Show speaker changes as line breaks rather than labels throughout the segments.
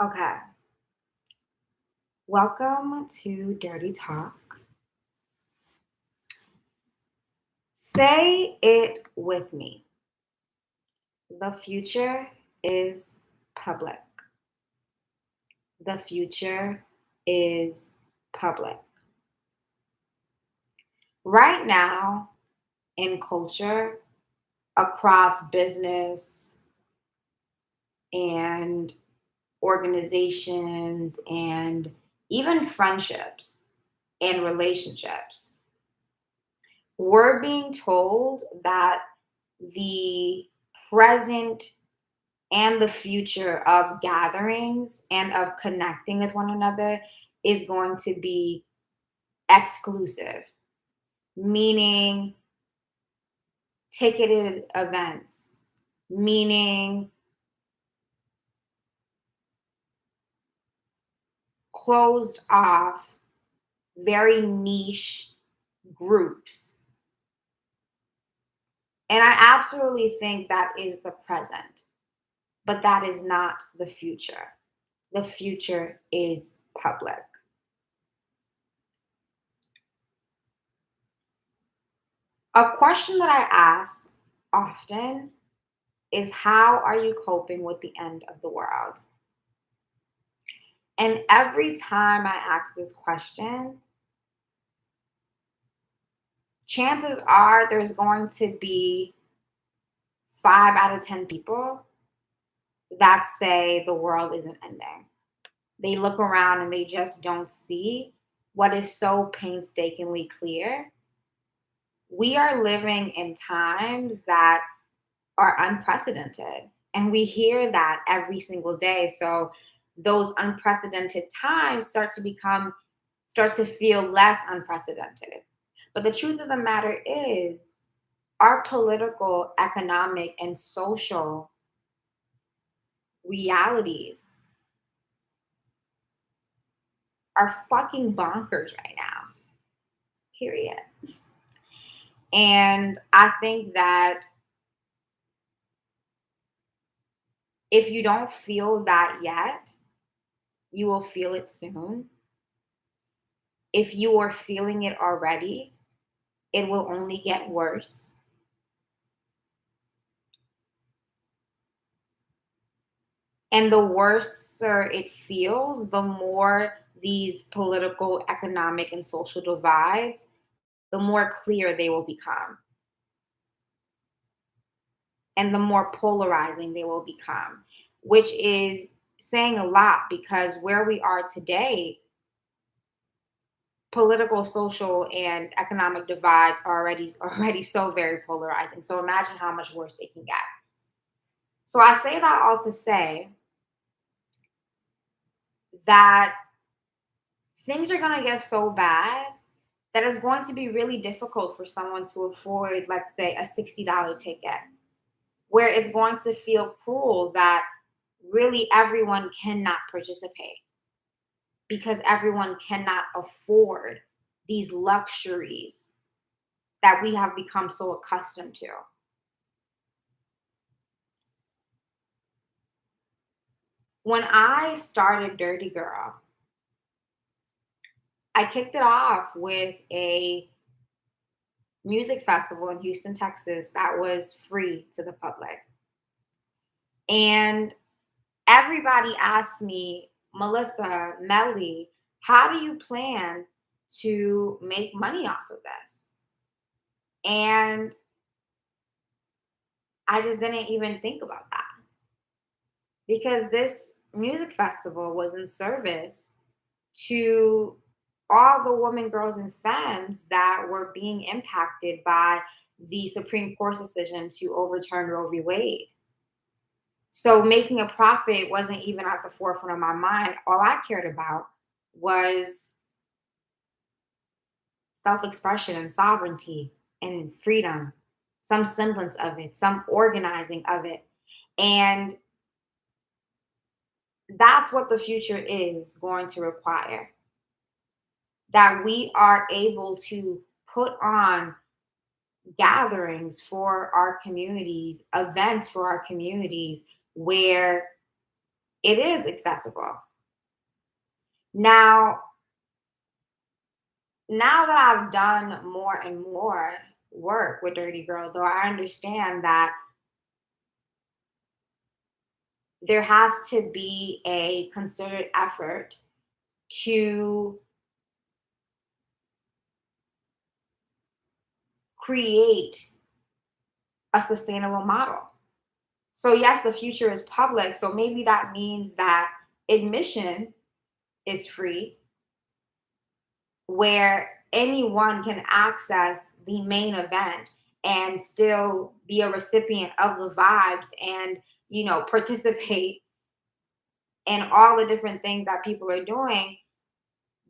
Okay, welcome to Dirty Talk. Say it with me. The future is public. The future is public. Right now, in culture, across business and organizations and even friendships and relationships, we're being told that the present and the future of gatherings and of connecting with one another is going to be exclusive, meaning ticketed events, meaning closed off, very niche groups. And I absolutely think that is the present, but that is not the future. The future is public. A question that I ask often is, how are you coping with the end of the world? And every time I ask this question, chances are there's going to be 5 out of 10 people that say the world isn't ending. They look around and they just don't see what is so painstakingly clear. We are living in times that are unprecedented, and we hear that every single day. So those unprecedented times start to feel less unprecedented. But the truth of the matter is, our political, economic, and social realities are fucking bonkers right now. Period. And I think that if you don't feel that yet, you will feel it soon. If you are feeling it already, it will only get worse. And the worser it feels, the more these political, economic, and social divides, the more clear they will become. And the more polarizing they will become, which is saying a lot because where we are today, political, social, and economic divides are already so very polarizing. So imagine how much worse it can get. So I say that all to say that things are going to get so bad that it's going to be really difficult for someone to afford, let's say, a $60 ticket, where it's going to feel cruel that really everyone cannot participate because everyone cannot afford these luxuries that we have become so accustomed to. When I started Dirty Girl, I kicked it off with a music festival in Houston, Texas that was free to the public. And everybody asked me, Melissa, Melly, how do you plan to make money off of this? And I just didn't even think about that because this music festival was in service to all the women, girls, and femmes that were being impacted by the Supreme Court's decision to overturn Roe v. Wade. So making a profit wasn't even at the forefront of my mind. All I cared about was self-expression and sovereignty and freedom, some semblance of it, some organizing of it. And that's what the future is going to require. That we are able to put on gatherings for our communities, events for our communities, where It is accessible. Now, now that I've done more and more work with Dirty Girl, though I understand that there has to be a concerted effort to create a sustainable model. So, yes, the future is public. So maybe that means that admission is free, where anyone can access the main event and still be a recipient of the vibes and, participate in all the different things that people are doing.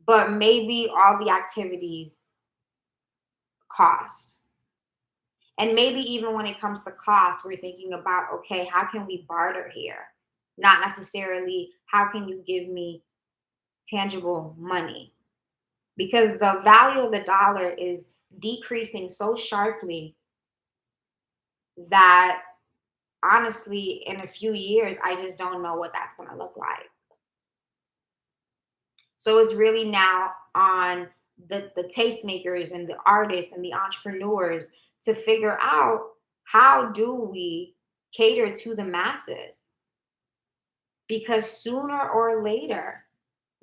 But maybe all the activities cost. And maybe even when it comes to cost, we're thinking about, okay, how can we barter here? Not necessarily how can you give me tangible money? Because the value of the dollar is decreasing so sharply that honestly, in a few years, I just don't know what that's going to look like. So it's really now on the tastemakers and the artists and the entrepreneurs to figure out, how do we cater to the masses? Because sooner or later,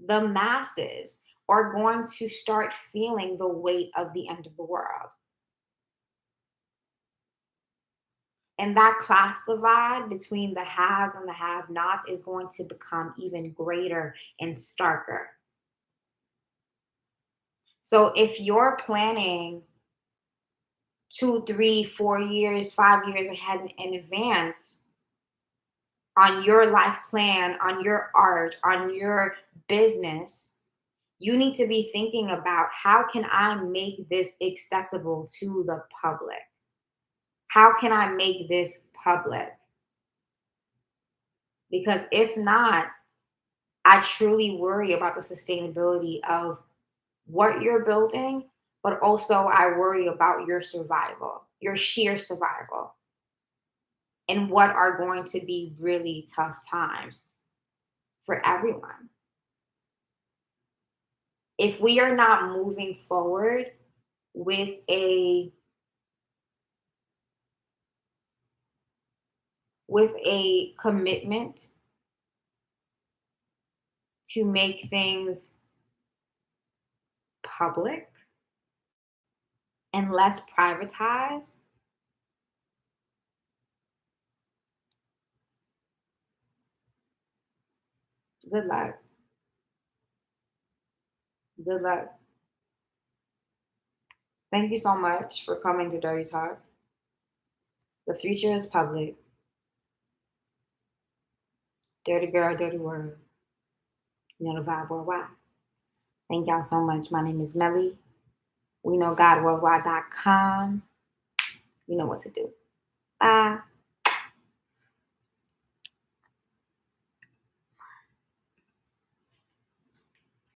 the masses are going to start feeling the weight of the end of the world. And that class divide between the haves and the have nots is going to become even greater and starker. So if you're planning 2, 3, 4 years, 5 years ahead in advance on your life plan, on your art, on your business, you need to be thinking about, how can I make this accessible to the public? How can I make this public? Because if not, I truly worry about the sustainability of what you're building, but also I worry about your survival, your sheer survival, and what are going to be really tough times for everyone. If we are not moving forward with a commitment to make things public and less privatized, good luck. Good luck. Thank you so much for coming to Dirty Talk. The future is public. Dirty girl, dirty word. You know the vibe worldwide. Thank y'all so much. My name is Melly. We know GodWorldwide.com. You know what to do. Bye.